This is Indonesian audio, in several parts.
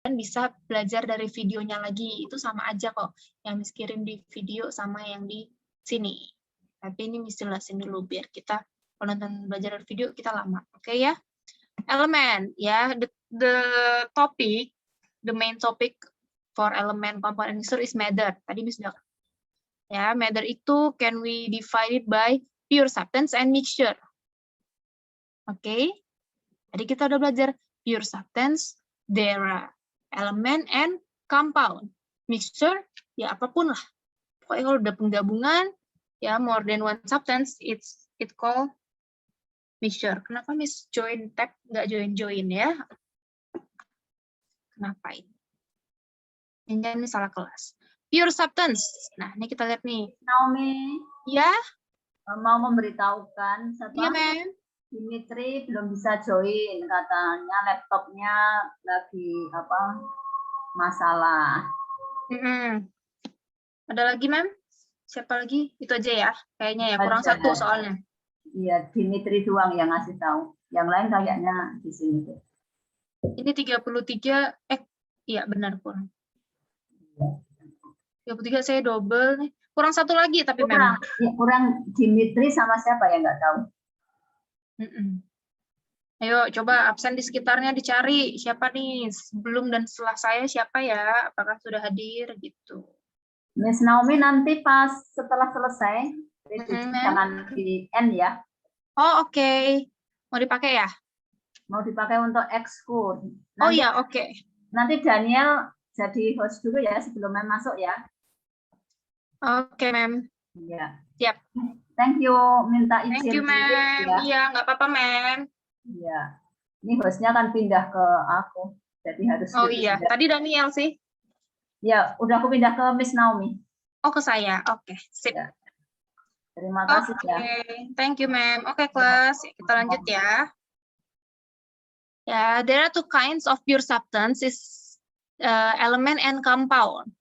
bisa belajar dari videonya lagi. Itu sama aja kok. Yang Miss kirim di video sama yang di sini. Tapi ini Miss jelasin dulu biar kita kalau nonton belajar dari video kita lama. Oke ya? Elemen ya, the topic, the main topic for element compound and mixture is matter. Tadi Miss bilang. Ya, matter itu can we divide it by pure substance and mixture. Oke. Tadi kita udah belajar pure substance, there are element and compound. Mixture, ya apapun lah. Pokoknya kalau udah penggabungan, ya more than one substance, it called mixture. Kenapa Miss join tab, nggak join ya? Kenapa ini? Ini salah kelas. Pure substance. Nah, ini kita lihat nih. Naomi. Ya? Mau memberitahukan. Iya, Ma'am. Dimitri belum bisa join. Katanya laptopnya lagi masalah. Ada lagi, Ma'am? Siapa lagi? Itu aja ya? Kayaknya ya, kurang Ada. satu soalnya. Iya, Dimitri doang yang ngasih tahu. Yang lain kayaknya di sini. Ini 33, iya benar kurang. 33 saya double nih. Kurang satu lagi tapi memang. Kurang Dimitri sama siapa ya nggak tahu. Ayo coba absen di sekitarnya dicari siapa nih sebelum dan setelah saya siapa ya, apakah sudah hadir gitu. Miss Naomi nanti pas setelah selesai jangan di end ya. Oh oke. Mau dipakai ya? Mau dipakai untuk ekskul. Oh iya oke. Nanti Daniel jadi host dulu ya sebelum Mem masuk ya. Oke Mem. Iya. Siap. Thank you, minta izin. Thank you, Mem. Ya. Iya, nggak apa-apa, Mem. Iya. Ini hostnya kan pindah ke aku, jadi harus. Oh iya, tadi Daniel sih. Ya, udah aku pindah ke Miss Naomi. Oh, ke saya. Oke, sip. Ya. Terima kasih ya. Thank you, Mem. Oke, kelas. Kita lanjut ya. Ya, there are two kinds of pure substance, is element and compound.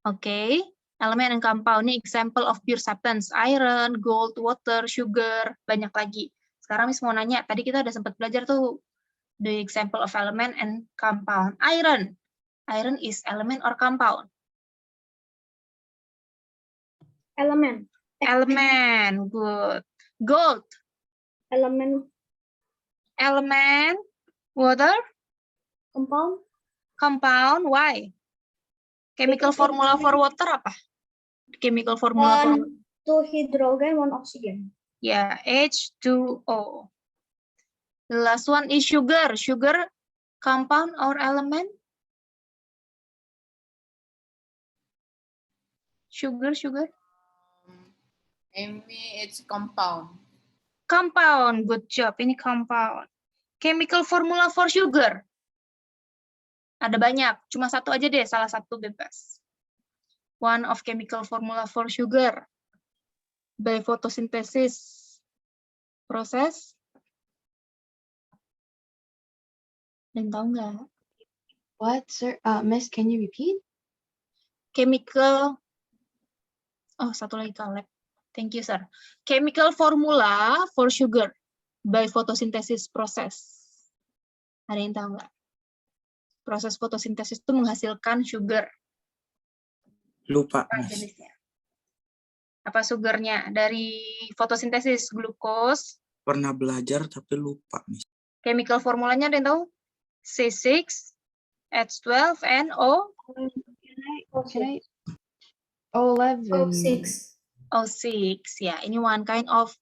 Oke. Elemen and compound ini example of pure substance, iron, gold, water, sugar, banyak lagi. Sekarang Miss mau nanya, tadi kita udah sempat belajar tuh the example of element and compound. Iron. Iron is element or compound? Element. Element, good. Gold. Element. Element. Water. Compound. Compound, why? Chemical formula for water apa? Chemical formula for water. 2 hydrogen, 1 oxygen. Yeah, H2O. The last one is sugar. Sugar, compound or element? Sugar. Amy, it's compound. Compound, good job. Ini compound. Chemical formula for sugar. Ada banyak, cuma satu aja deh, salah satu bebas. One of chemical formula for sugar. By photosynthesis process. Dan tahu nggak? What, sir? Miss, can you repeat? Chemical. Oh, satu lagi Caleb. Thank you, sir. Chemical formula for sugar by photosynthesis process. Ada yang tahu nggak? Proses fotosintesis itu menghasilkan sugar. Lupa. Jenisnya. Apa sugarnya? Dari fotosintesis glukos. Pernah belajar tapi lupa. Chemical formulanya ada yang tahu? C6, H12, and O. O11. O6, ya. Ini one kind of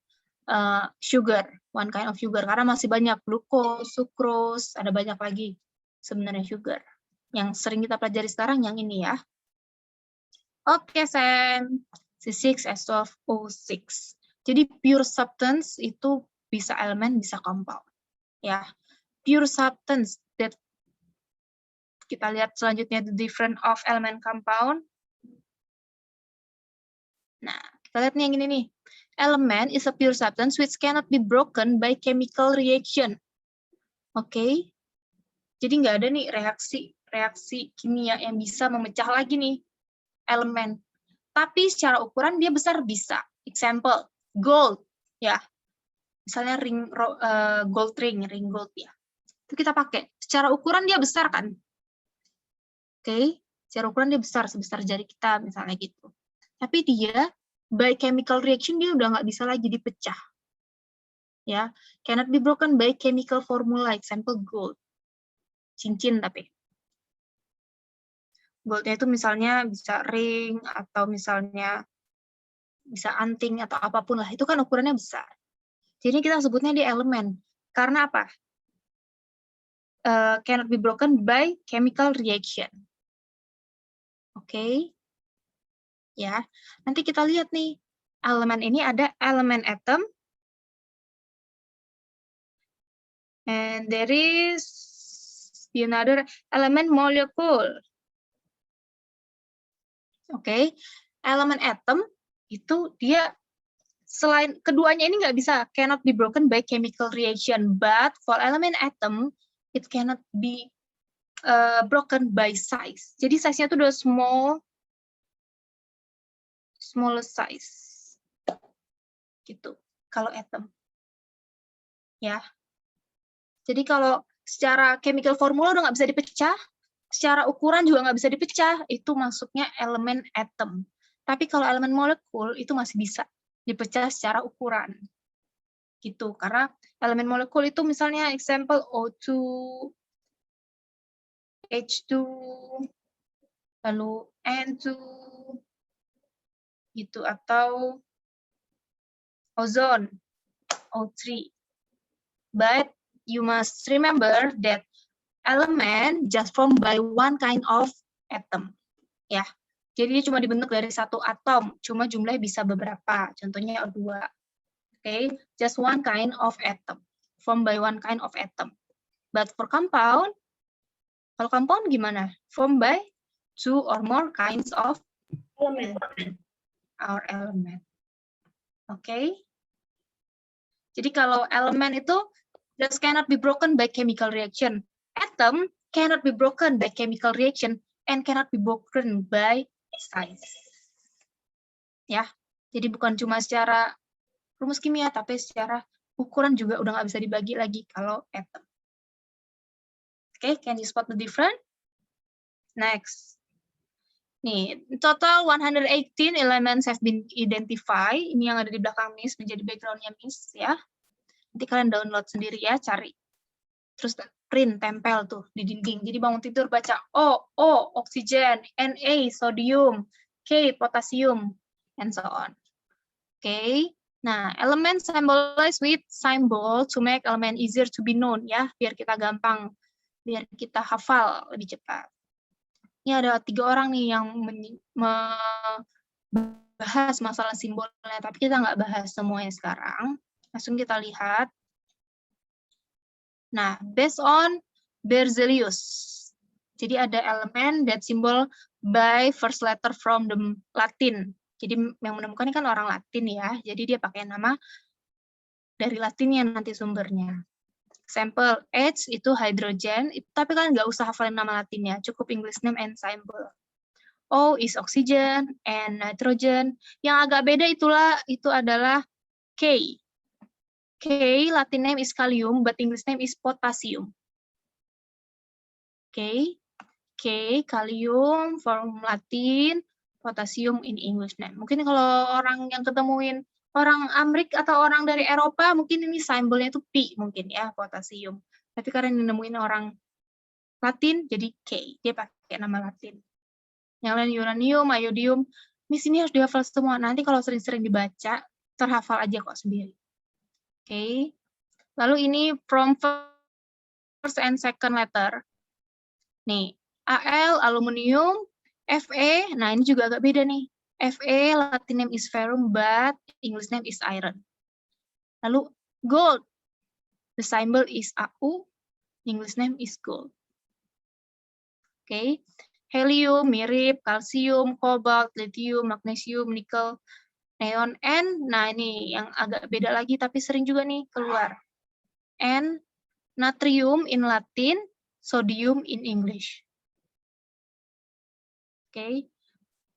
sugar. One kind of sugar. Karena masih banyak glukos, sucrose, ada banyak lagi sebenarnya sugar. Yang sering kita pelajari sekarang yang ini ya. Oke, Sam. C6, H12, O6. Jadi pure substance itu bisa elemen, bisa compound. Ya. Pure substance that kita lihat selanjutnya the difference of element compound. Nah, kita lihat nih yang ini nih. Element is a pure substance which cannot be broken by chemical reaction. Oke. Jadi nggak ada nih reaksi kimia yang bisa memecah lagi nih elemen. Tapi secara ukuran dia besar bisa. Example, gold ya. Misalnya gold ring gold ya. Itu kita pakai. Secara ukuran dia besar kan? Oke, secara ukuran dia besar, sebesar jari kita misalnya gitu. Tapi dia by chemical reaction dia udah nggak bisa lagi dipecah. Ya, cannot be broken by chemical formula, example gold. Cincin tapi. Goldnya itu misalnya bisa ring atau misalnya bisa anting atau apapun lah. Itu kan ukurannya besar. Jadi kita sebutnya di elemen. Karena apa? Cannot be broken by chemical reaction. Oke. Ya. Nanti kita lihat nih. Elemen ini ada elemen atom. And there is another element molecule. Oke. Elemen atom itu dia selain keduanya ini nggak bisa, cannot be broken by chemical reaction, but for element atom it cannot be broken by size. Jadi size-nya itu udah small size gitu kalau atom ya. Jadi kalau secara chemical formula udah nggak bisa dipecah, secara ukuran juga nggak bisa dipecah, itu masuknya elemen atom. Tapi kalau elemen molekul itu masih bisa dipecah secara ukuran. Gitu, karena elemen molekul itu misalnya example O2, H2, lalu N2, gitu, atau ozone, O3. But you must remember that element just formed by one kind of atom. Ya, jadi dia cuma dibentuk dari satu atom, cuma jumlahnya bisa beberapa. Contohnya O2. Okay, just one kind of atom, formed by one kind of atom. But for compound, kalau compound gimana? Formed by two or more kinds of Element. element. Okay. Jadi kalau elemen itu just cannot be broken by chemical reaction. Atom cannot be broken by chemical reaction and cannot be broken by size. Ya, jadi bukan cuma secara rumus kimia, tapi secara ukuran juga udah nggak bisa dibagi lagi kalau atom. Oke, can you spot the difference? Next. Nih, total 118 elements have been identified. Ini yang ada di belakang Miss, menjadi background-nya Miss, ya. Nanti kalian download sendiri ya, cari. Terus print, tempel tuh di dinding. Jadi bangun tidur baca O, oksigen, Na, sodium, K, potasium, and so on. Oke. Nah, elemen symbolize with symbol to make element easier to be known, ya, biar kita gampang, biar kita hafal lebih cepat. Ini ada 3 orang nih yang membahas masalah simbolnya, tapi kita nggak bahas semuanya sekarang. Langsung kita lihat. Nah, based on Berzelius. Jadi ada elemen that symbol by first letter from the Latin. Jadi yang menemukan ini kan orang Latin ya, jadi dia pakai nama dari Latinnya nanti sumbernya. Example, H itu hydrogen, tapi kan nggak usah hafalin nama Latinnya, cukup English name and symbol. O is oxygen and nitrogen. Yang agak beda itu adalah K. K, Latin name is kalium, but English name is potassium. K, kalium, from Latin, potassium in English name. Mungkin kalau orang yang ketemuin orang Amerika atau orang dari Eropa, mungkin ini simbolnya itu P mungkin ya, potasium. Tapi karena nemuin orang Latin, jadi K. Dia pakai nama Latin. Yang lain uranium, iodium. Miss ini harus dihafal semua. Nanti kalau sering-sering dibaca, terhafal aja kok sendiri. Oke. Lalu ini from first and second letter. Nih, Al, aluminium, Fe, nah ini juga agak beda nih. Fe, Latin name is ferrum, but English name is iron. Lalu gold, the symbol is Au, English name is gold. Oke, helium, mirip, kalsium, kobalt, lithium, magnesium, nikel, neon, N, nah ini yang agak beda lagi, tapi sering juga nih keluar. N, natrium in Latin, sodium in English. Okay,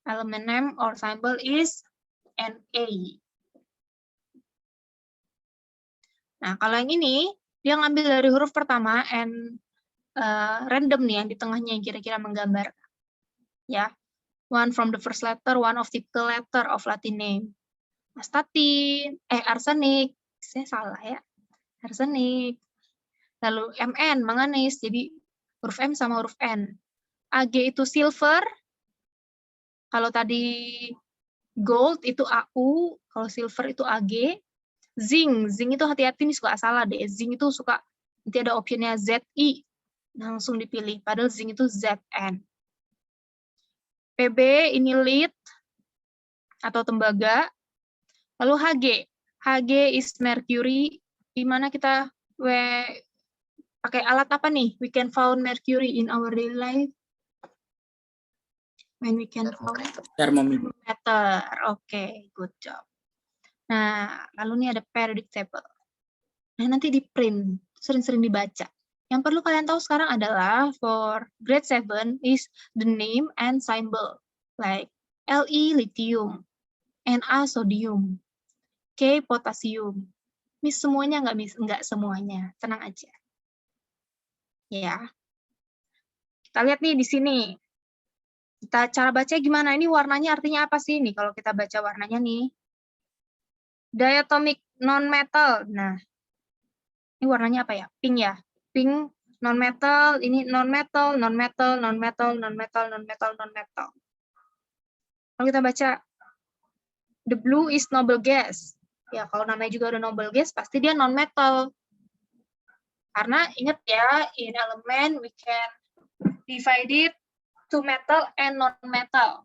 element name or symbol is Na. Nah, kalau yang ini, dia ngambil dari huruf pertama, N random nih, yang di tengahnya yang kira-kira menggambar. ya. One from the first letter, one of typical letter of Latin name. Arsenic, saya salah ya. Arsenic. Lalu MN, manganis, jadi huruf M sama huruf N. AG itu silver, kalau tadi gold itu AU, kalau silver itu AG. Zinc itu hati-hati nih suka salah deh. Zinc itu suka nanti ada optionnya ZI, langsung dipilih. Padahal zinc itu ZN. PB ini lead atau tembaga. Lalu HG is mercury. Di mana kita pakai alat apa nih? We can found mercury in our daily life. When we can found Thermometer. Oke, good job. Nah, lalu ini ada periodic table. Nah, nanti di print, sering-sering dibaca. Yang perlu kalian tahu sekarang adalah for grade 7 is the name and symbol. Like Li lithium, Na sodium, K potassium. Miss semuanya nggak, Miss? Nggak semuanya. Tenang aja. Ya. Kita lihat nih di sini. Cara baca gimana? Ini warnanya artinya apa sih nih kalau kita baca warnanya nih? Diatomic non-metal. Nah, ini warnanya apa ya? Pink ya. Pink non-metal, ini non-metal, non-metal, non-metal, non-metal, non-metal, non-metal. Kalau kita baca the blue is noble gas. Ya, kalau namanya juga udah noble gas, pasti dia non-metal. Karena ingat ya, in element we can divide it to metal and non-metal.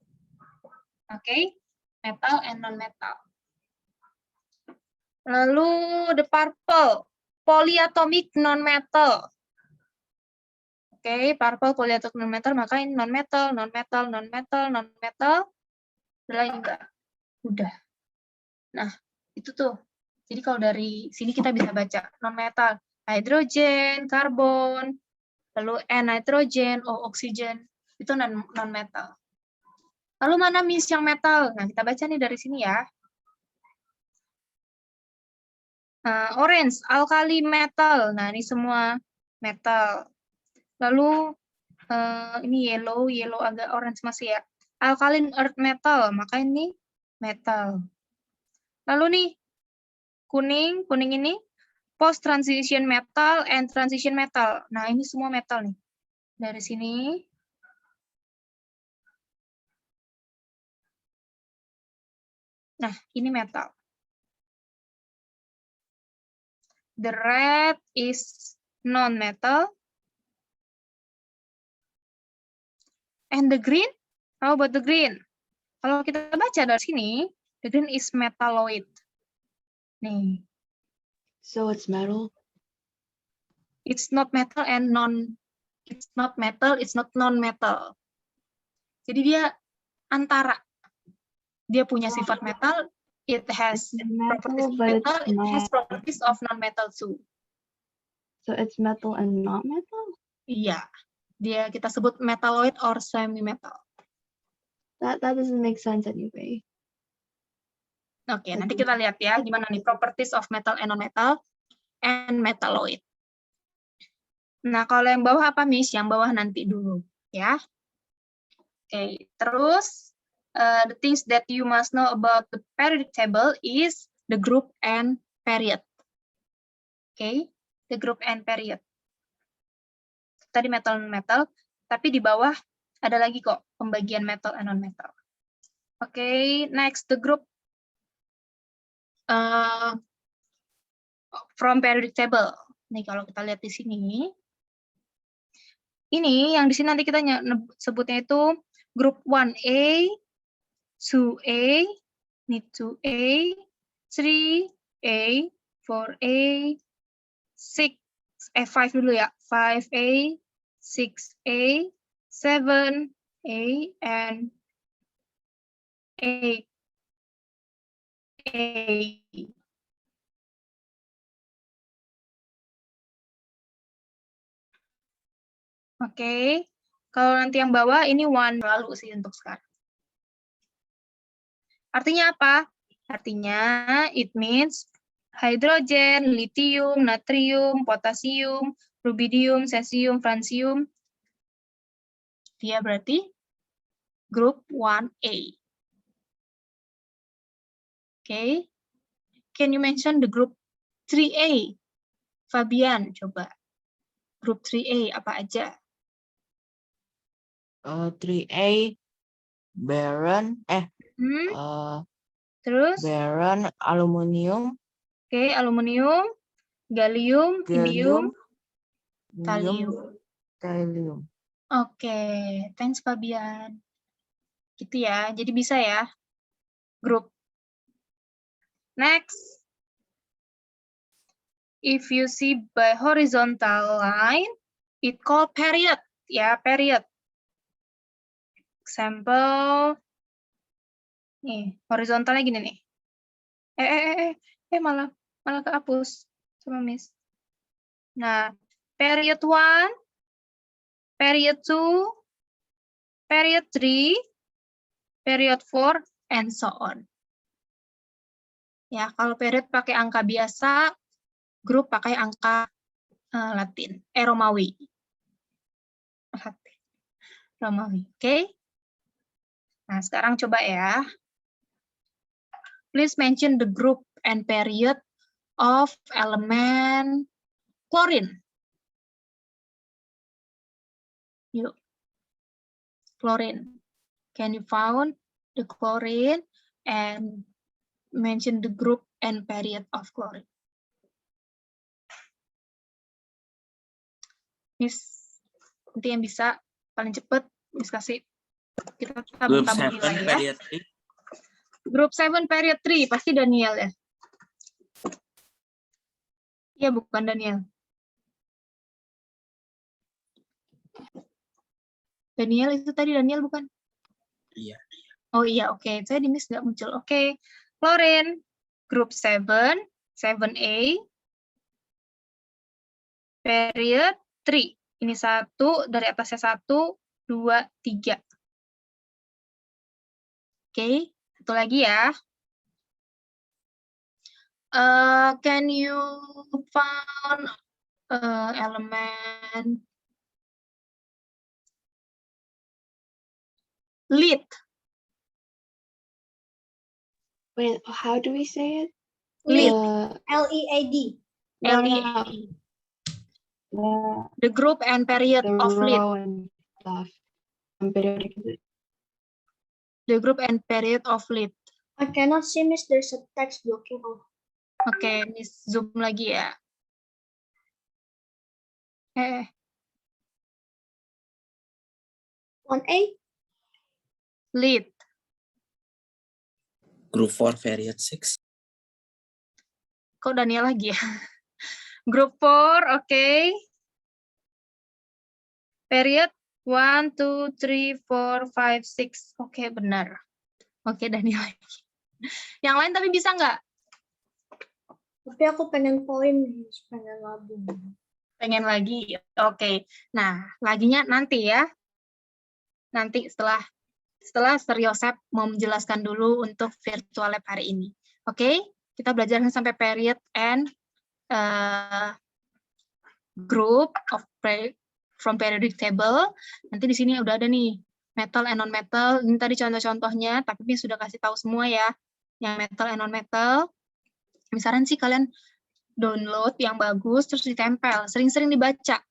Oke? Metal and non-metal. Lalu the purple, polyatomic non-metal. Oke, purple polyatomic non-metal, maka ini non-metal, non-metal, non-metal, non-metal. Udah lagi enggak? Udah. Nah, itu tuh. Jadi kalau dari sini kita bisa baca non-metal, hydrogen, karbon, lalu N nitrogen, O oksigen, itu non-metal. Lalu mana Miss yang metal? Nah, kita baca nih dari sini ya. Orange, alkali metal. Nah, ini semua metal. Lalu ini yellow agak orange masih ya. Alkaline earth metal, maka ini metal. Lalu nih, kuning ini post transition metal and transition metal. Nah, ini semua metal nih. Dari sini. Nah, ini metal. The red is non-metal. And the green? How about the green? Kalau kita baca dari sini, the green is metalloid. Nih. So it's metal? It's not metal and it's not metal, it's not non-metal. Jadi dia antara. Dia punya sifat metal, it has properties of metal, it has properties of non-metal too. So it's metal and not metal? Iya. Dia kita sebut metalloid or semi-metal. That doesn't make sense anyway. Oke, nanti kita lihat ya gimana nih properties of metal and non-metal and metalloid. Nah, kalau yang bawah apa, Miss? Yang bawah nanti dulu, ya. Oke, terus the things that you must know about the periodic table is the group and period. Oke, the group and period. Tadi metal non-metal, tapi di bawah ada lagi kok pembagian metal and non-metal. Oke, next the group from periodic table. Nih kalau kita lihat di sini, ini yang di sini nanti kita sebutnya itu group 1A, 2A, ini 2A, 3A, 4A, 5 dulu ya, 5A, 6A, 7A, and 8A. Oke, kalau nanti yang bawah ini 1 lalu sih untuk sekarang. Artinya apa? Artinya it means hydrogen, lithium, natrium, potasium, rubidium, cesium, francium. Dia berarti Group 1A. Okay. Can you mention the group 3A? Fabian, coba. Group 3A apa aja? 3A Baron, Terus? Baron, aluminium, Oke, aluminium, gallium, indium, thallium. thallium. Oke, thanks Fabian. Gitu ya, jadi bisa ya. Grup. Next. If you see by horizontal line, it called period. Ya, period. Example. Nih, horizontalnya gini nih. Malah kehapus sama Miss. Nah, period 1, period 2, period 3, period 4, and so on. Ya, kalau period pakai angka biasa, grup pakai angka Latin, Romawi. Romawi, oke? Nah, sekarang coba ya. Please mention the group and period of element chlorine. Yuk. Chlorine. Can you found the chlorine and mention the group and period of chlorine? Miss, nanti yang bisa paling cepat, Miss kasih. Kita Group tabung-tabung 7, nilai ya. period 3. Group 7, period 3, pasti Daniel ya? Iya, bukan Daniel. Daniel itu tadi Daniel bukan? Iya. Oh iya, oke. Saya di Miss nggak muncul. Oke. Chlorine, group 7, 7A, period 3. Ini 1, dari atasnya 1, 2, 3. Oke, satu lagi ya. Can you found element lead? Wait, how do we say it? Lead. L-E-A-D. L-E-A-D. The The group and period of lead. row and stuff. And periodic is it? The group and period of lead. I cannot see, Miss. There's a text blocking off. Oke, Miss zoom lagi ya. 1A. Lead. Group 4, period 6. Kok Daniel lagi ya? Group 4, oke. Period 1, 2, 3, 4, 5, 6. Oke, benar. Oke, Daniel lagi. Yang lain tapi bisa nggak? Tapi aku pengen poin, Miss. Pengen labung. Pengen lagi? Oke. Nah, laginya nanti ya. Nanti setelah Sir Yosep mau menjelaskan dulu untuk virtual lab hari ini. Oke? Kita belajar sampai period and group of from periodic table. Nanti di sini udah ada nih metal and non-metal. Ini tadi contoh-contohnya, tapi ini sudah kasih tahu semua ya. Yang metal and non-metal. Misalnya sih kalian download yang bagus, terus ditempel. Sering-sering dibaca.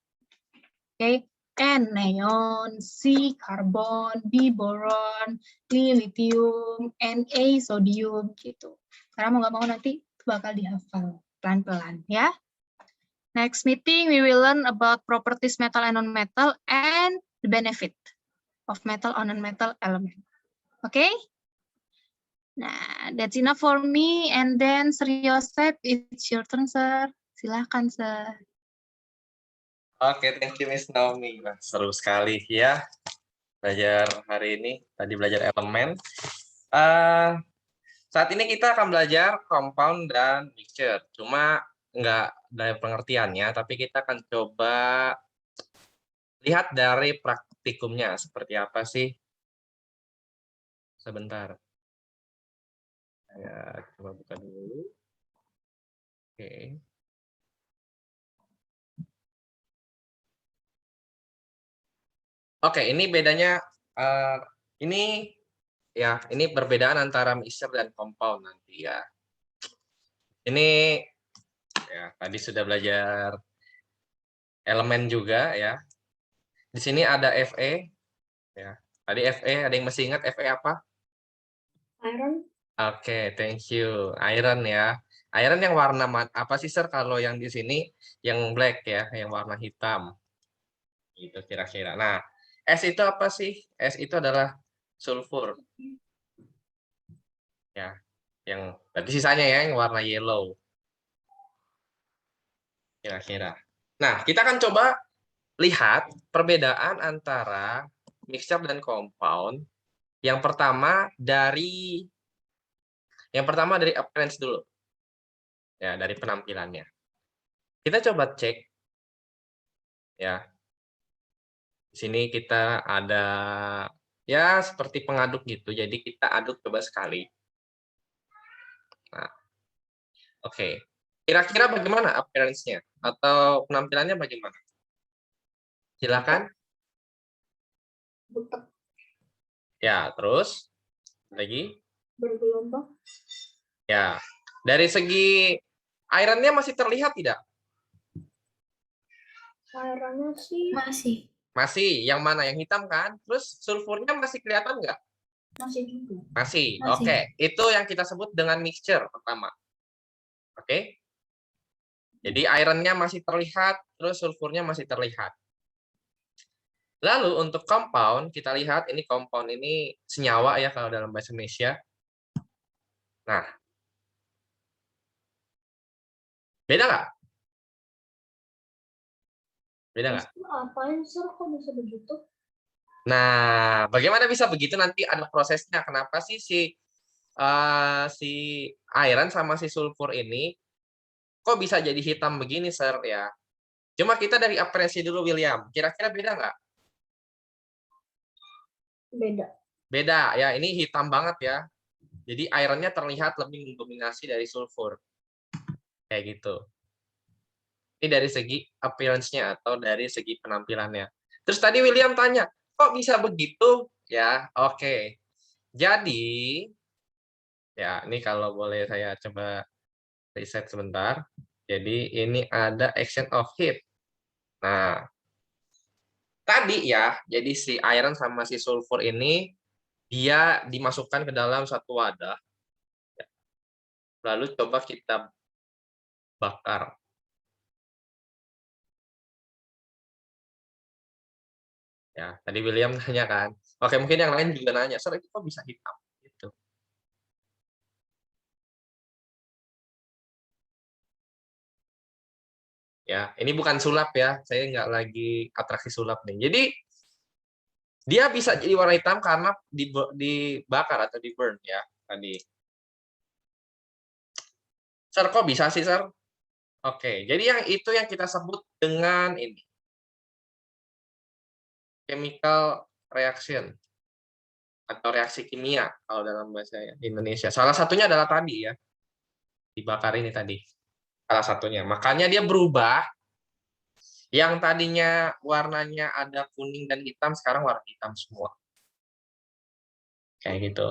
Oke? N, neon, C, karbon, B, boron, D, lithium, Na, sodium, gitu. Karena mau nggak mau nanti bakal dihafal pelan-pelan, ya. Next meeting, we will learn about properties metal and non-metal and the benefit of metal and non-metal element. Okay? Nah, that's enough for me. And then, Sir Yosep, it's your turn, Sir. Silahkan, Sir. Oke, thank you Miss Naomi. Nah, seru sekali ya belajar hari ini. Tadi belajar elemen. Saat ini kita akan belajar compound dan mixture. Cuma nggak dari pengertiannya, tapi kita akan coba lihat dari praktikumnya. Seperti apa sih? Sebentar. Saya coba buka dulu. Oke. Oke, ini bedanya Ini ya, ini perbedaan antara mixture dan compound nanti ya. Ini ya tadi sudah belajar elemen juga ya. Di sini ada Fe ya. Tadi Fe ada yang masih ingat Fe apa? Iron. Oke, thank you. Iron ya. Iron yang warna apa sih, Sir? Kalau yang di sini yang black ya, yang warna hitam. Gitu kira-kira. Nah, S itu apa sih? S itu adalah sulfur. Ya, yang berarti sisanya ya yang warna yellow. Kira-kira. Nah, kita akan coba lihat perbedaan antara mixture dan compound. Yang pertama dari appearance dulu. Ya, dari penampilannya. Kita coba cek ya. Di sini kita ada ya seperti pengaduk gitu. Jadi kita aduk coba sekali. Nah, oke. Kira-kira bagaimana appearance-nya atau penampilannya bagaimana? Silakan. Butek. Ya, terus lagi. Bergelombang. Ya, dari segi iron-nya masih terlihat tidak? Ironnya sih Masih. Masih. Yang mana? Yang hitam kan? Terus sulfurnya masih kelihatan nggak? masih juga. Masih. Masih. Oke, itu yang kita sebut dengan mixture pertama. Oke. Jadi iron-nya masih terlihat, terus sulfurnya masih terlihat. Lalu untuk compound, kita lihat ini compound ini senyawa ya kalau dalam bahasa Indonesia. Nah, beda nggak? Beda nggak? Apain sir kok bisa begitu? Nah, bagaimana bisa begitu? Nanti ada prosesnya. Kenapa sih si iron sama si sulfur ini kok bisa jadi hitam begini, Sir? Ya, cuma kita dari apresiasi dulu, William. Kira-kira beda nggak? Beda. Beda ya. Ini hitam banget ya. Jadi ironnya terlihat lebih mendominasi dari sulfur. Kayak gitu. Ini dari segi appearance-nya atau dari segi penampilannya. Terus tadi William tanya, kok bisa begitu? Ya, oke. Jadi, ya ini kalau boleh saya coba reset sebentar. Jadi ini ada action of heat. Nah, tadi ya, jadi si iron sama si sulfur ini dia dimasukkan ke dalam satu wadah. Lalu coba kita bakar. Ya, tadi William nanya kan. Oke, mungkin yang lain juga nanya, "Sir, itu kok bisa hitam?" Gitu. Ya, ini bukan sulap ya. Saya nggak lagi atraksi sulap nih. Jadi dia bisa jadi warna hitam karena dibakar atau di burn ya tadi. Sir, kok bisa sih, Sir? Oke, jadi yang itu yang kita sebut dengan ini. Chemical reaction atau reaksi kimia kalau dalam bahasa Indonesia. Salah satunya adalah tadi ya. Dibakar ini tadi. Salah satunya. Makanya dia berubah. Yang tadinya warnanya ada kuning dan hitam, sekarang warna hitam semua. Kayak gitu.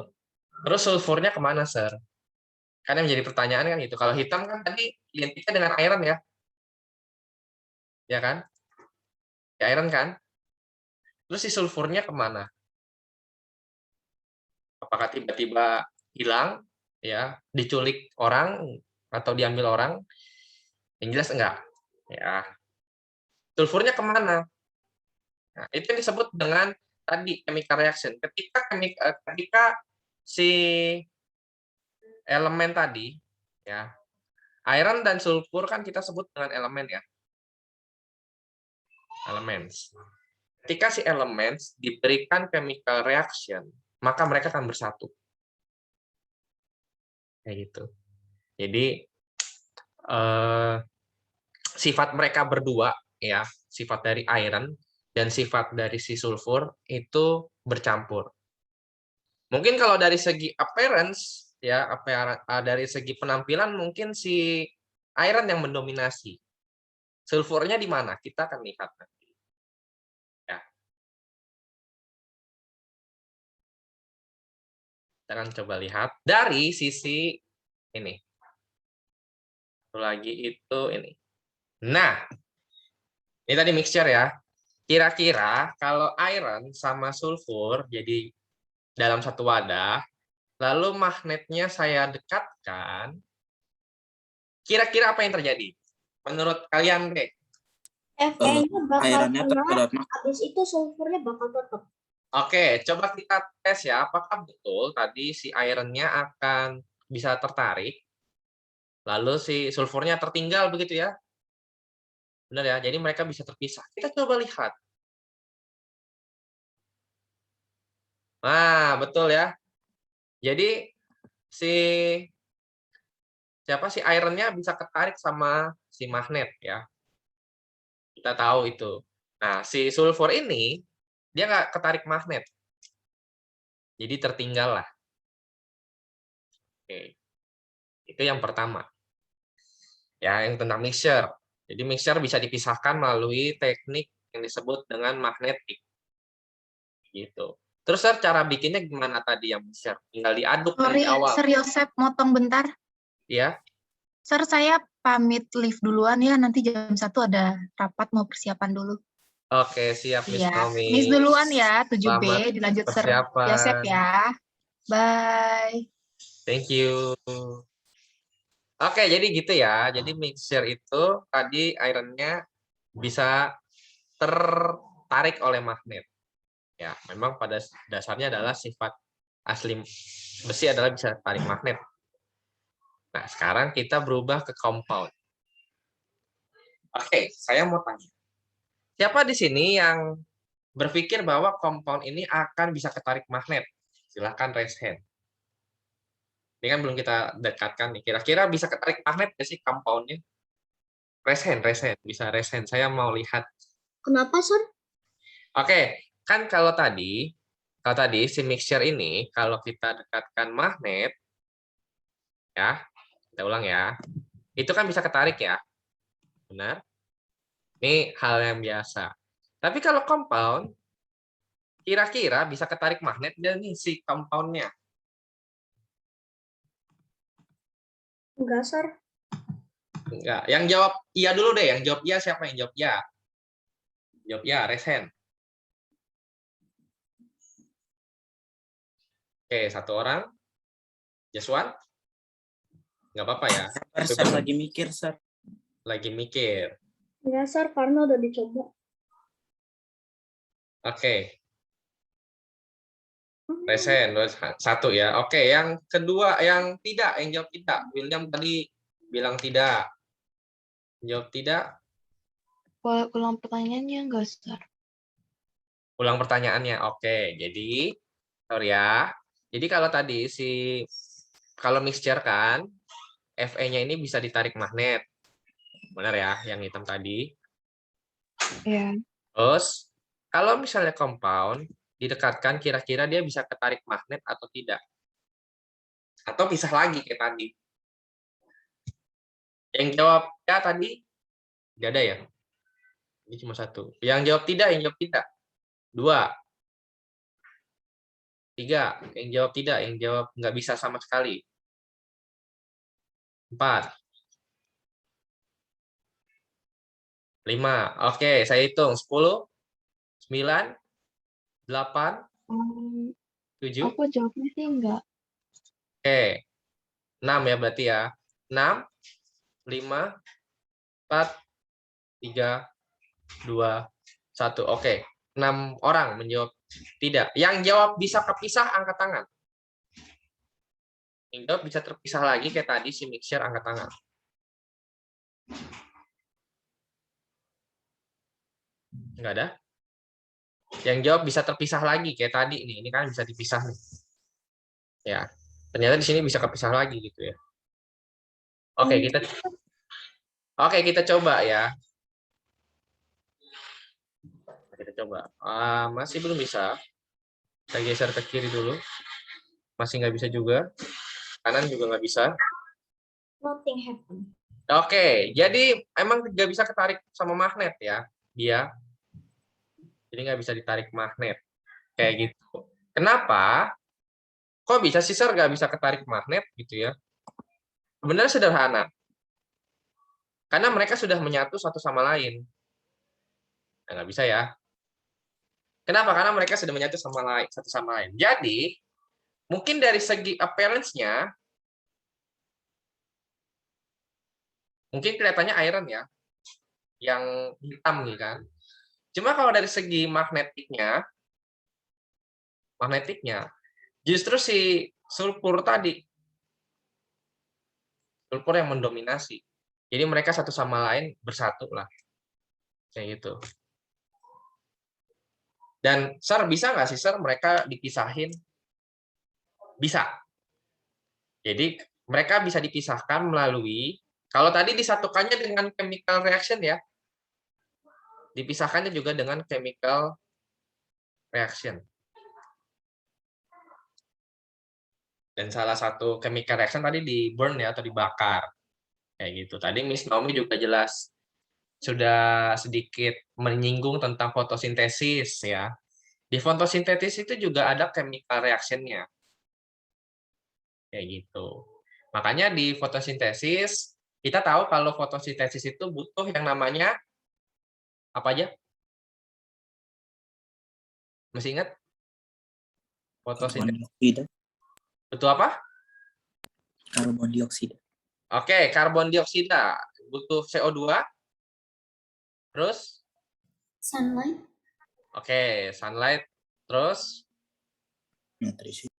Terus sulfurnya kemana, Sir? Karena menjadi pertanyaan kan gitu. Kalau hitam kan tadi identiknya dengan iron ya. Ya kan? Ya iron kan? Terus si sulfurnya kemana? Apakah tiba-tiba hilang, ya, diculik orang atau diambil orang? Yang jelas enggak. Ya. Sulfurnya kemana? Nah, itu yang disebut dengan tadi chemical reaction. Ketika si elemen tadi, ya, iron dan sulfur kan kita sebut dengan elemen ya. Elements. Ketika si elements diberikan chemical reaction, maka mereka akan bersatu. Kayak gitu. Jadi sifat mereka berdua ya, sifat dari iron dan sifat dari si sulfur itu bercampur. Mungkin kalau dari segi appearance ya, dari segi penampilan mungkin si iron yang mendominasi. Sulfurnya di mana? Kita akan lihat nanti. Ya. Kita akan coba lihat dari sisi ini. Satu lagi itu ini. Nah, ini tadi mixture ya. Kira-kira kalau iron sama sulfur jadi dalam satu wadah, lalu magnetnya saya dekatkan, kira-kira apa yang terjadi? Menurut kalian deh. Fe-nya bakal Ironnya kena, tersedot mas. habis itu sulfurnya bakal tetap. Oke, coba kita tes ya, apakah betul tadi si ironnya akan bisa tertarik, lalu si sulfurnya tertinggal begitu ya? Benar ya, jadi mereka bisa terpisah. Kita coba lihat. Nah, betul ya. Jadi siapa sih ironnya bisa ketarik sama si magnet ya. Kita tahu itu. Nah, si sulfur ini dia nggak ketarik magnet. Jadi tertinggal lah. Oke. Itu yang pertama. Ya, yang tentang mixture. Jadi mixture bisa dipisahkan melalui teknik yang disebut dengan magnetik. Gitu. Terus Sir, cara bikinnya gimana tadi yang mixture? Tinggal diaduk Sorry, dari awal. Sir Yosep, motong bentar. Ya. Sir, saya pamit leave duluan ya, nanti jam 1 ada rapat, mau persiapan dulu. Oke, siap Miss Iya, Naomi. Miss duluan ya, 7B, Selamat dilanjut Sir persiapan. Yosep ya. Bye. Thank you. Oke, jadi gitu ya. Jadi mixture itu tadi ironnya bisa tertarik oleh magnet. Ya, memang pada dasarnya adalah sifat asli besi adalah bisa tarik magnet. Nah, sekarang kita berubah ke compound. Oke, saya mau tanya. Siapa di sini yang berpikir bahwa compound ini akan bisa ketarik magnet? Silahkan raise hand. Ini kan belum kita dekatkan nih. Kira-kira bisa ketarik magnet nggak sih compound-nya? Raise hand. Bisa raise hand. Saya mau lihat. Kenapa, Sir? Oke, kan kalau tadi si mixture ini, kalau kita dekatkan magnet, ya, kita ulang ya, itu kan bisa ketarik ya. Benar? Ini hal yang biasa. Tapi kalau compound, kira-kira bisa ketarik magnet dan nih si compound-nya. Enggak, Sir. Enggak. Yang jawab iya dulu deh. Yang jawab iya siapa yang jawab iya? Jawab iya, raise hand. Oke, satu orang. Just one. Nggak apa-apa ya. Sir lagi mikir, Sir. Lagi mikir. Enggak, Sir, karena udah dicoba. Oke. Raise hand. Satu ya. Oke, yang kedua yang tidak, yang jawab tidak. William tadi bilang tidak. Jawab tidak. Boleh ulang pertanyaannya enggak, Sir? Ulang pertanyaannya. Oke, jadi sorry ya. Jadi kalau tadi kalau mixture kan Fe-nya ini bisa ditarik magnet. Benar ya, yang hitam tadi. Iya. Terus kalau misalnya compound didekatkan, kira-kira dia bisa ketarik magnet atau tidak? Atau pisah lagi kayak tadi? Yang jawab ya tadi nggak ada ya? Ini cuma satu. Yang jawab tidak, yang jawab tidak. 2. 3. Yang jawab tidak, yang jawab nggak bisa sama sekali. 4. 5. Oke, saya hitung. 10, 9, 8, 7. Aku jawabnya sih enggak. Oke. 6 ya berarti ya. 6, 5, 4, 3, 2, 1. Oke. 6 orang menjawab tidak. Yang jawab bisa kepisah angkat tangan. Yang jawab bisa terpisah lagi kayak tadi si mixture angkat tangan. Enggak ada? Yang jawab bisa terpisah lagi kayak tadi nih. Ini kan bisa dipisah nih. Ya. Ternyata di sini bisa kepisah lagi gitu ya. Oke, kita coba ya. Kita coba. Masih belum bisa. Kita geser ke kiri dulu. Masih nggak bisa juga. Kanan juga nggak bisa. Nothing happen. Oke, jadi emang nggak bisa ketarik sama magnet ya. Dia. Jadi nggak bisa ditarik magnet. Kayak gitu. Kenapa? Kok bisa sih, Sir, nggak bisa ketarik magnet gitu ya? Sebenarnya sederhana. Karena mereka sudah menyatu satu sama lain. Nah, nggak bisa ya. Kenapa? Karena mereka sudah menyatu satu sama lain. Jadi, mungkin dari segi appearance-nya, mungkin kelihatannya iron ya, yang hitam nih kan. Cuma kalau dari segi magnetiknya, justru si sulfur tadi, sulfur yang mendominasi. Jadi mereka satu sama lain bersatu lah, kayak gitu. Dan Sir, bisa nggak sih, Sir, mereka dipisahin? Bisa. Jadi mereka bisa dipisahkan melalui, kalau tadi disatukannya dengan chemical reaction ya, dipisahkannya juga dengan chemical reaction. Dan salah satu chemical reaction tadi di burn ya, atau dibakar. Kayak gitu. Tadi Miss Naomi juga jelas sudah sedikit menyinggung tentang fotosintesis ya. Di fotosintesis itu juga ada chemical reaction-nya. Kayak gitu. Makanya di fotosintesis, kita tahu kalau fotosintesis itu butuh yang namanya apa aja? Masih ingat? Fotosintesis. Dioksida. Butuh apa? Karbon dioksida. Oke, karbon dioksida. Butuh CO2. Terus? Sunlight. Oke, sunlight. Terus? Nutrisi.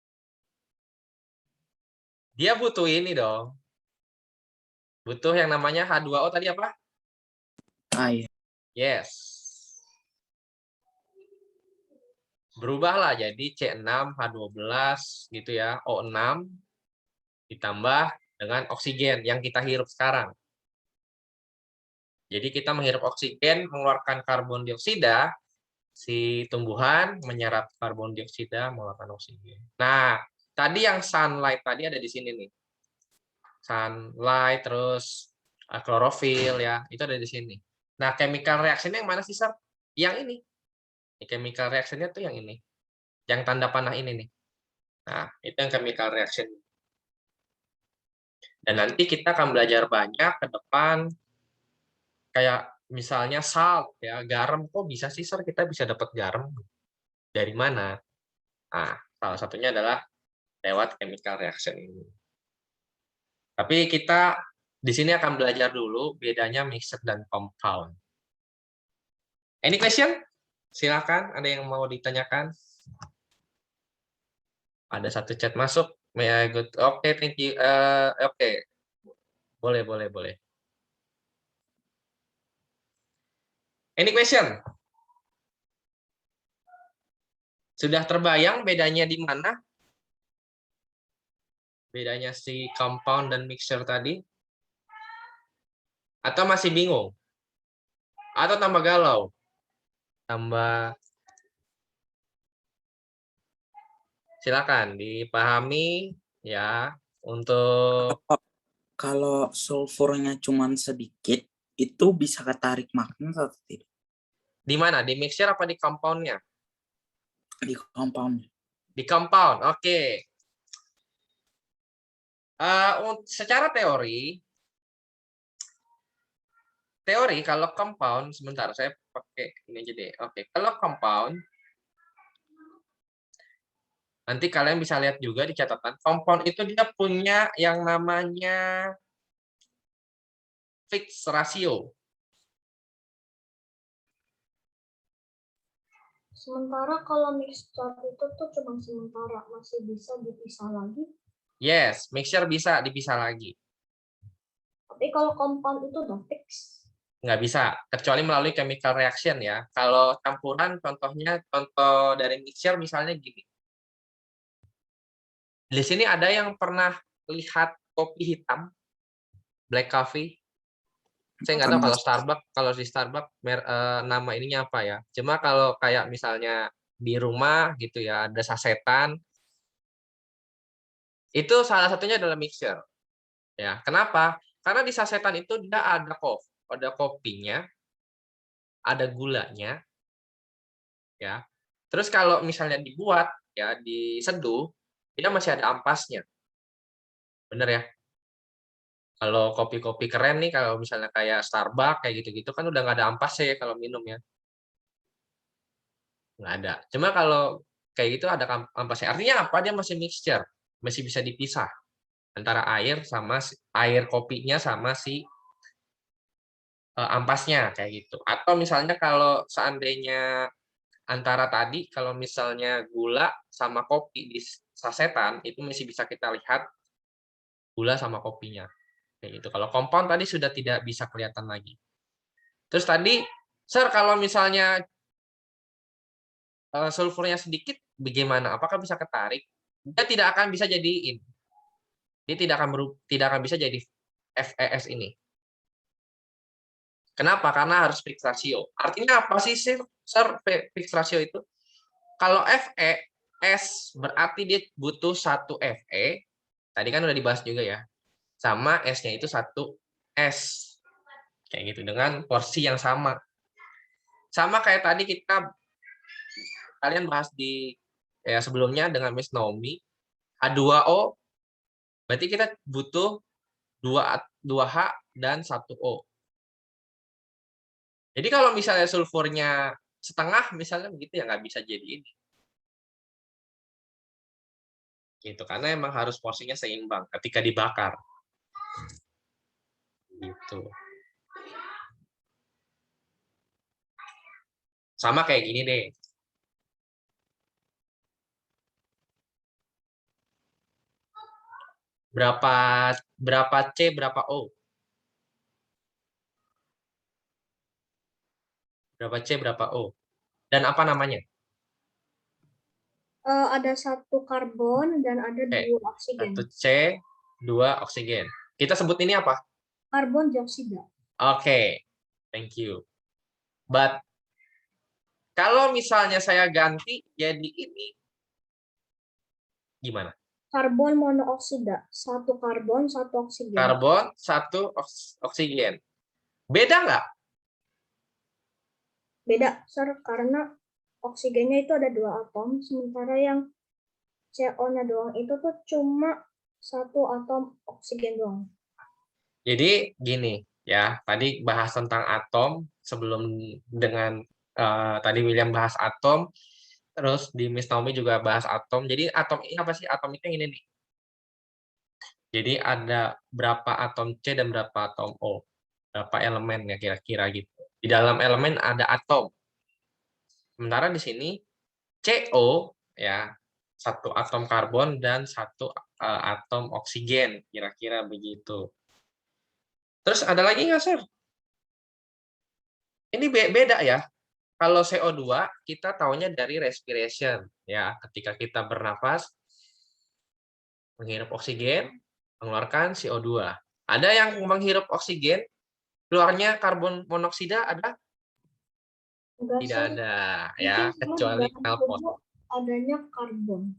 Dia butuh ini dong. Butuh yang namanya H2O tadi apa? Air. Yes. Berubahlah jadi C6H12 gitu ya, O6 ditambah dengan oksigen yang kita hirup sekarang. Jadi kita menghirup oksigen, mengeluarkan karbon dioksida, si tumbuhan menyerap karbon dioksida, mengeluarkan oksigen. Nah, tadi yang sunlight tadi ada di sini nih. Sunlight, terus klorofil ya, itu ada di sini. Nah, chemical reaction yang mana sih, Sir? Yang ini. Chemical reaction-nya tuh yang ini. Yang tanda panah ini nih. Nah, itu yang chemical reaction. Dan nanti kita akan belajar banyak ke depan, kayak misalnya salt, ya, garam. Kok bisa sih, Sir, kita bisa dapat garam? Dari mana? Nah, salah satunya adalah lewat chemical reaction ini. Tapi kita di sini akan belajar dulu bedanya mixed dan compound. Any question? Silakan, ada yang mau ditanyakan? Ada satu chat masuk. May I go? Oke, thank you. Oke. Boleh. Any question? Sudah terbayang bedanya di mana? Bedanya si compound dan mixture tadi? Atau masih bingung? Atau tambah galau? Silakan dipahami ya, untuk Kalau sulfurnya cuma sedikit, itu bisa ketarik magnet atau tidak? di mana? Di mixture apa di compound-nya? Di compound. Di compound, oke. Secara teori kalau compound, sebentar saya pakai ini aja deh. Oke, kalau compound, nanti kalian bisa lihat juga di catatan, compound itu dia punya yang namanya fixed ratio. Sementara kalau mixture itu tuh cuma sementara, masih bisa dipisah lagi. Yes, mixture bisa dipisah lagi. Tapi kalau compound itu udah fix. Nggak bisa, kecuali melalui chemical reaction ya. Kalau campuran, contoh dari mixture misalnya gini. Di sini ada yang pernah lihat kopi hitam, black coffee? Saya nggak tahu kalau Starbucks, kalau di Starbucks nama ininya apa ya. Cuma kalau kayak misalnya di rumah gitu ya, ada sasetan, itu salah satunya adalah mixture. Ya, kenapa? Karena di sasetan itu dia ada kopinya, ada gulanya, ya. Terus kalau misalnya dibuat, ya, diseduh, Dia masih ada ampasnya. Bener ya? Kalau kopi-kopi keren nih, kalau misalnya kayak Starbucks, kayak gitu-gitu kan udah nggak ada ampasnya ya kalau minum ya. Nggak ada. Cuma kalau kayak gitu ada ampasnya. Artinya apa? Dia masih mixture. Masih bisa dipisah antara air sama air kopinya sama si ampasnya kayak gitu. Atau misalnya kalau seandainya antara tadi, kalau misalnya gula sama kopi di sasetan, itu masih bisa kita lihat gula sama kopinya. Kayak gitu. Kalau compound tadi sudah tidak bisa kelihatan lagi. Terus tadi, Sir, kalau misalnya sulfurnya sedikit, bagaimana? Apakah bisa ketarik? Dia tidak akan bisa jadiin. Dia tidak akan bisa jadi FeS ini. Kenapa? Karena harus fixed ratio. Artinya apa sih, Sir, fixed ratio itu? Kalau FeS berarti dia butuh 1 Fe, tadi kan udah dibahas juga ya, sama S-nya itu 1 S. Kayak gitu, dengan porsi yang sama. Sama kayak tadi kalian bahas di sebelumnya dengan Miss Naomi, H2O, berarti kita butuh 2H dan 1O. Jadi kalau misalnya sulfurnya setengah, misalnya begitu ya nggak bisa jadi ini. Gitu, karena emang harus porsinya seimbang ketika dibakar. Gitu. Sama kayak gini deh. Berapa C, berapa O? Berapa C, berapa O? Dan apa namanya? Ada 1 karbon dan ada 2 oksigen. 1 C, 2 oksigen. Kita sebut ini apa? Karbon dioksida. Oke, thank you. But kalau misalnya saya ganti jadi ini, gimana? Karbon monooksida, 1 karbon, 1 oksigen. Karbon, 1 oksigen. Beda nggak? Beda, Sir, karena oksigennya itu ada 2 atom, sementara yang CO-nya doang itu tuh cuma 1 atom oksigen doang. Jadi gini ya, tadi bahas tentang atom sebelum dengan tadi William bahas atom, terus di Miss Naomi juga bahas atom. Jadi atom ini apa sih? Atom itu yang ini nih. Jadi ada berapa atom C dan berapa atom O, berapa elemen ya kira-kira gitu. Di dalam elemen ada atom. Sementara di sini CO ya, 1 atom karbon dan 1 atom oksigen, kira-kira begitu. Terus ada lagi nggak, Sir? Ini beda ya. Kalau CO2 kita tahunya dari respiration ya, ketika kita bernafas menghirup oksigen, mengeluarkan CO2. Ada yang menghirup oksigen, keluarnya karbon monoksida ada? Enggak, Tidak Sir. ada ya, kecuali knalpot. Adanya karbon.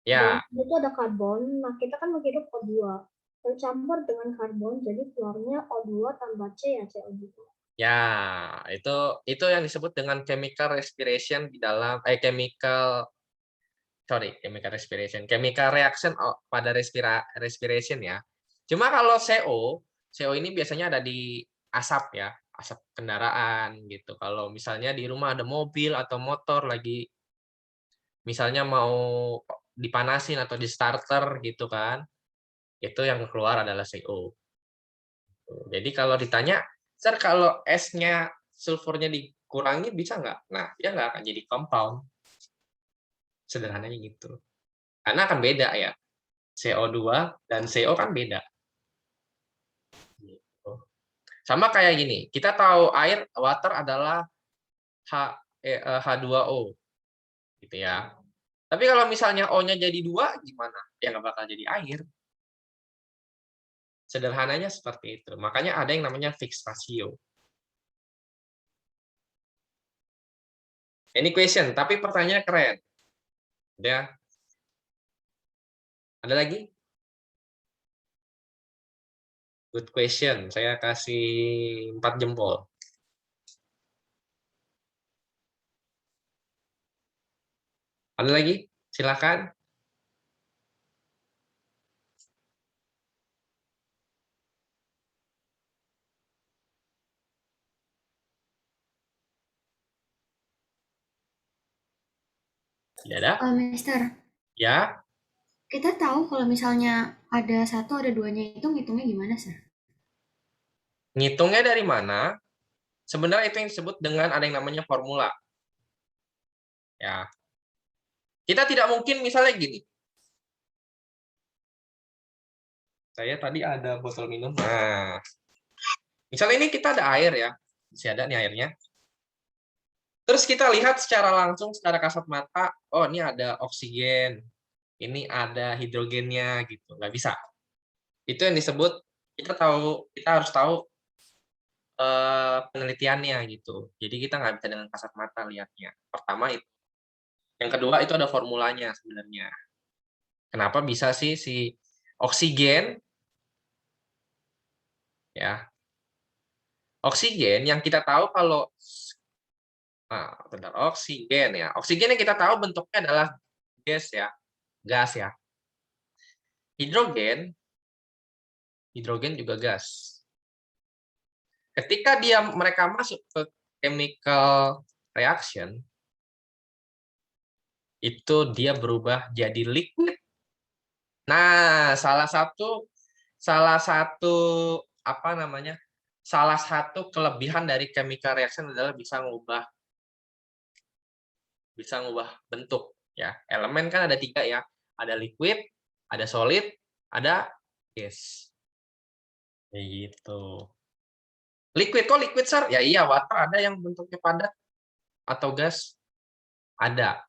Ya, Itu ada karbon, nah kita kan menghirup O2. Tercampur dengan karbon, jadi keluarnya O2 tambah C ya, CO2. ya, itu yang disebut dengan chemical respiration di dalam chemical reaction pada respiration ya. Cuma kalau CO ini biasanya ada di asap ya, asap kendaraan gitu. Kalau misalnya di rumah ada mobil atau motor lagi misalnya mau dipanasin atau di starter gitu kan, itu yang keluar adalah CO. Jadi kalau ditanya, Sir, kalau S-nya sulfurnya dikurangi bisa nggak? Nah, dia nggak akan jadi compound. Sederhananya gitu. Karena akan beda ya. CO2 dan CO kan beda. Gitu. Sama kayak gini, kita tahu air, water adalah H2O. Gitu ya. Tapi kalau misalnya O-nya jadi 2, gimana? Ya nggak bakal jadi air. Sederhananya seperti itu. Makanya ada yang namanya fixed ratio. Any question? Tapi pertanyaannya keren. Udah. Ada lagi? Good question. Saya kasih 4 jempol. Ada lagi? Silakan. Tidak ada? Mister, Ya, kita tahu kalau misalnya ada satu, ada duanya itu ngitungnya gimana, sir? ngitungnya dari mana? Sebenarnya itu yang disebut dengan ada yang namanya formula. Ya, kita tidak mungkin misalnya gini. Saya tadi ada botol minum. Nah, misalnya ini kita ada air ya. Masih ada nih airnya. Terus kita lihat secara langsung, secara kasat mata, oh ini ada oksigen, ini ada hidrogennya gitu. Nggak bisa. Itu yang disebut, kita harus tahu penelitiannya gitu. Jadi kita nggak bisa dengan kasat mata lihatnya. Pertama itu. Yang kedua itu ada formulanya sebenarnya. Kenapa bisa sih si oksigen, ya, oksigen yang kita tahu kalau, nah, bentar, oksigen ya. Oksigen yang kita tahu bentuknya adalah gas ya, gas ya. Hidrogen, hidrogen juga gas. Ketika mereka masuk ke chemical reaction, itu dia berubah jadi liquid. Nah, salah satu apa namanya? Salah satu kelebihan dari chemical reaction adalah bisa ngubah bentuk ya. Elemen kan ada 3 ya. Ada liquid, ada solid, ada gas. Kayak gitu. Liquid kok liquid, Sir? Ya iya, water ada yang bentuknya padat atau gas. Ada.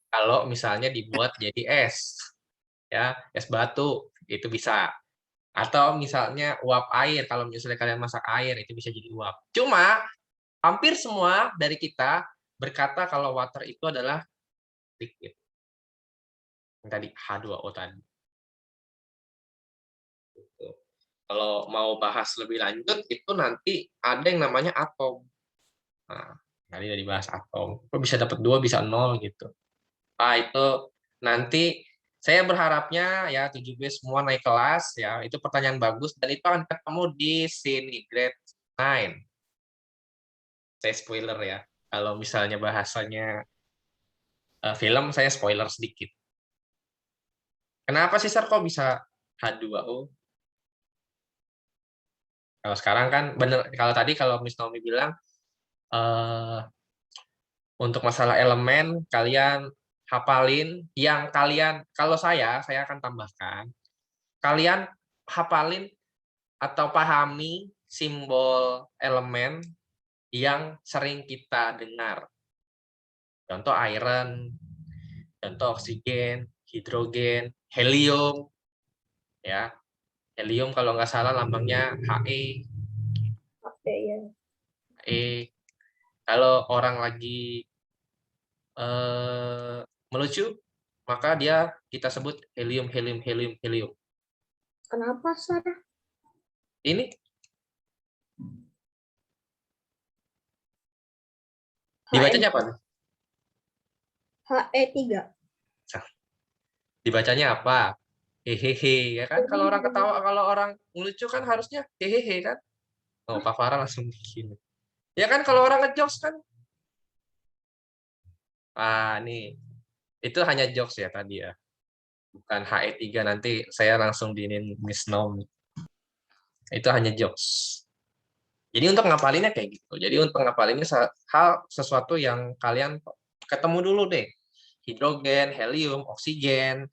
Kalau misalnya dibuat jadi es. Ya, es batu itu bisa. Atau misalnya uap air, kalau misalnya kalian masak air itu bisa jadi uap. Cuma hampir semua dari kita berkata kalau water itu adalah liquid. Yang tadi H2O tadi. Gitu. Kalau mau bahas lebih lanjut itu nanti ada yang namanya atom. Nah, tadi udah dibahas atom. Kok bisa dapat 2 bisa 0 gitu. Itu nanti saya berharapnya ya 7B semua naik kelas ya. Itu pertanyaan bagus dan itu akan ketemu di sini grade 9. Saya spoiler ya. Kalau misalnya bahasanya film saya spoiler sedikit. Kenapa sih Sir kok bisa H2O? Kalau sekarang kan bener, kalau Miss Naomi bilang untuk masalah elemen kalian hafalin yang kalian, kalau saya akan tambahkan, kalian hafalin atau pahami simbol elemen yang sering kita dengar. Contoh iron, contoh oksigen, hidrogen, helium, ya. Helium kalau nggak salah lambangnya He. Ya. E. Kalau orang lagi melucu, maka kita sebut helium, helium, helium, helium. Kenapa, sir? Ini dibacanya apa? HE3. Dibacanya apa? Hehehe, ya kan? Kalau orang ketawa, kalau orang ngelucu kan harusnya hehehe kan? Oh, Pak Farah langsung bikin. Ya kan kalau orang ngejokes kan? Nih. Itu hanya jokes ya tadi ya. Bukan HE3, nanti saya langsung diinin Miss Nom. Itu hanya jokes. Jadi untuk ngapalinnya kayak gitu. Jadi untuk ngapalinnya sesuatu yang kalian ketemu dulu deh. Hidrogen, helium, oksigen,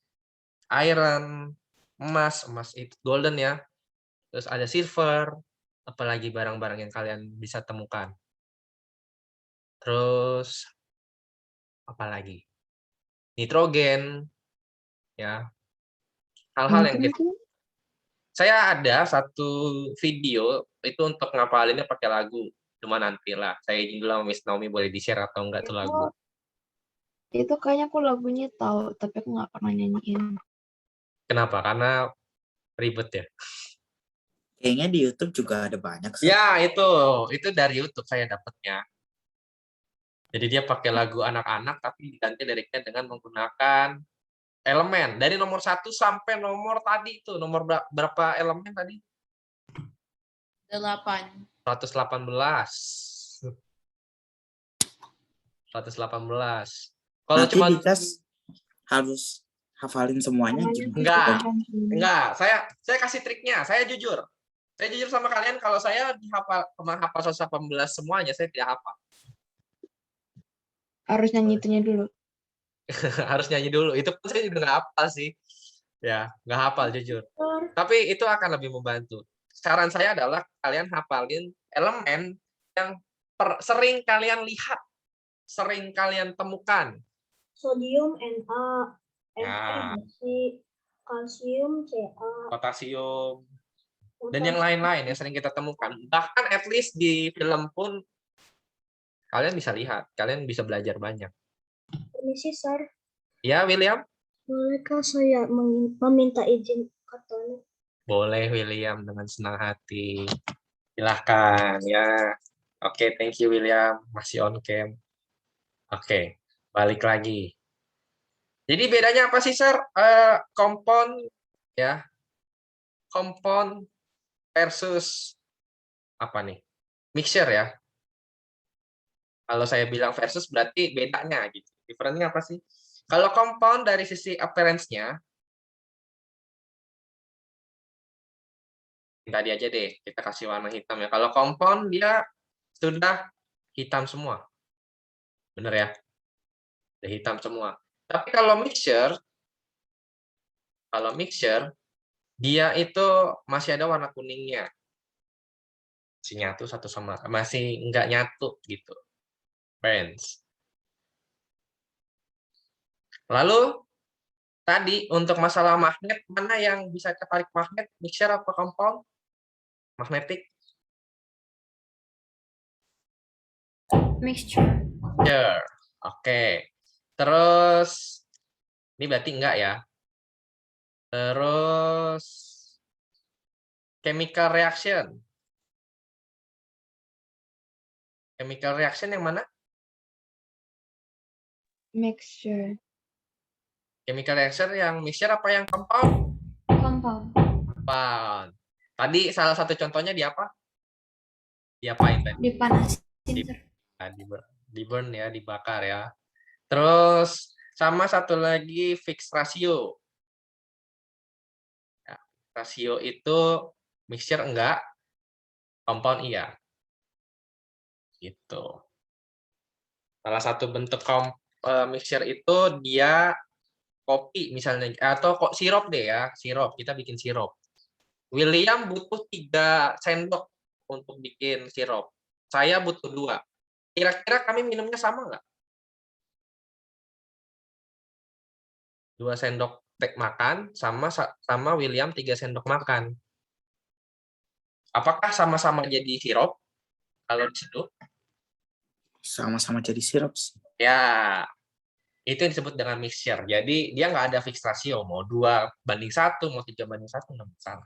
iron, emas itu golden ya. Terus ada silver, apalagi barang-barang yang kalian bisa temukan. Terus apalagi? Nitrogen, ya. Hal-hal yang gitu. Saya ada satu video itu untuk ngapalinnya pakai lagu. Cuma nantilah. Saya izin dulu sama Miss Naomi boleh di-share atau enggak tuh lagu. Itu kayaknya aku lagunya tahu, tapi aku nggak pernah nyanyiin. Kenapa? Karena ribet ya. Kayaknya di YouTube juga ada banyak sih. Ya, itu dari YouTube saya dapatnya. Jadi dia pakai lagu anak-anak tapi diganti liriknya dengan menggunakan elemen dari nomor 1 sampai nomor tadi itu nomor berapa elemen tadi? 8. 118. Kalau Nanti cuma Dikas harus hafalin semuanya Enggak. gimana? enggak, saya kasih triknya. Saya jujur sama kalian, kalau saya menghafal 118 semuanya saya tidak hafal. Harus nyanyi itunya dulu. Harus nyanyi dulu. Itu pun saya juga nggak hafal sih. Ya, nggak hafal jujur. Tapi itu akan lebih membantu. Saran saya adalah kalian hafalin elemen yang sering kalian lihat, sering kalian temukan. Sodium Na, Ya. Fe, kalsium Ca, Potasium, dan yang lain-lain yang sering kita temukan. Bahkan at least di film pun kalian bisa lihat, kalian bisa belajar banyak. Permisi, Sir. Ya, William? Bolehkah saya meminta izin ke toilet? Boleh, William, dengan senang hati. Silahkan, ya. Oke, thank you, William. Masih on cam. Oke, balik lagi. Jadi bedanya apa sih, Sir? Compound, ya. Compound versus apa nih? Mixture, ya. Kalau saya bilang versus berarti bedanya gitu. Difference-nya apa sih? Kalau compound dari sisi appearance-nya, tadi aja deh, kita kasih warna hitam ya. Kalau compound dia sudah hitam semua. Bener ya? Sudah hitam semua. Tapi kalau mixture, dia itu masih ada warna kuningnya. Masih nyatu satu sama, masih nggak nyatu gitu. Friends. Lalu tadi untuk masalah magnet, mana yang bisa ketarik magnet, mixture apa compound? Magnetic? Mixture. Mixture. Oke. Terus, ini berarti enggak ya. Terus, chemical reaction. Chemical reaction yang mana? Mixture. Chemical reaction yang mixture apa yang compound? Compound. Compound. Tadi salah satu contohnya di apa? Diapain tadi? Dipanasin. Di burn ya, dibakar ya. Terus sama satu lagi fixed ratio. Ya, rasio itu mixture enggak, compound iya. Gitu. Salah satu bentuk mixture itu dia kopi misalnya, atau kok sirup deh ya, sirup. Kita bikin sirup. William butuh 3 sendok untuk bikin sirup. Saya butuh 2. Kira-kira kami minumnya sama nggak? 2 sendok teh makan sama William 3 sendok makan. Apakah sama-sama jadi sirup kalau diseduh? Sama-sama jadi sirup sih. Ya, itu yang disebut dengan mixture. Jadi dia nggak ada fixed ratio, mau 2:1, mau 3:1 nggak masalah.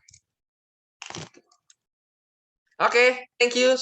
Oke, thank you.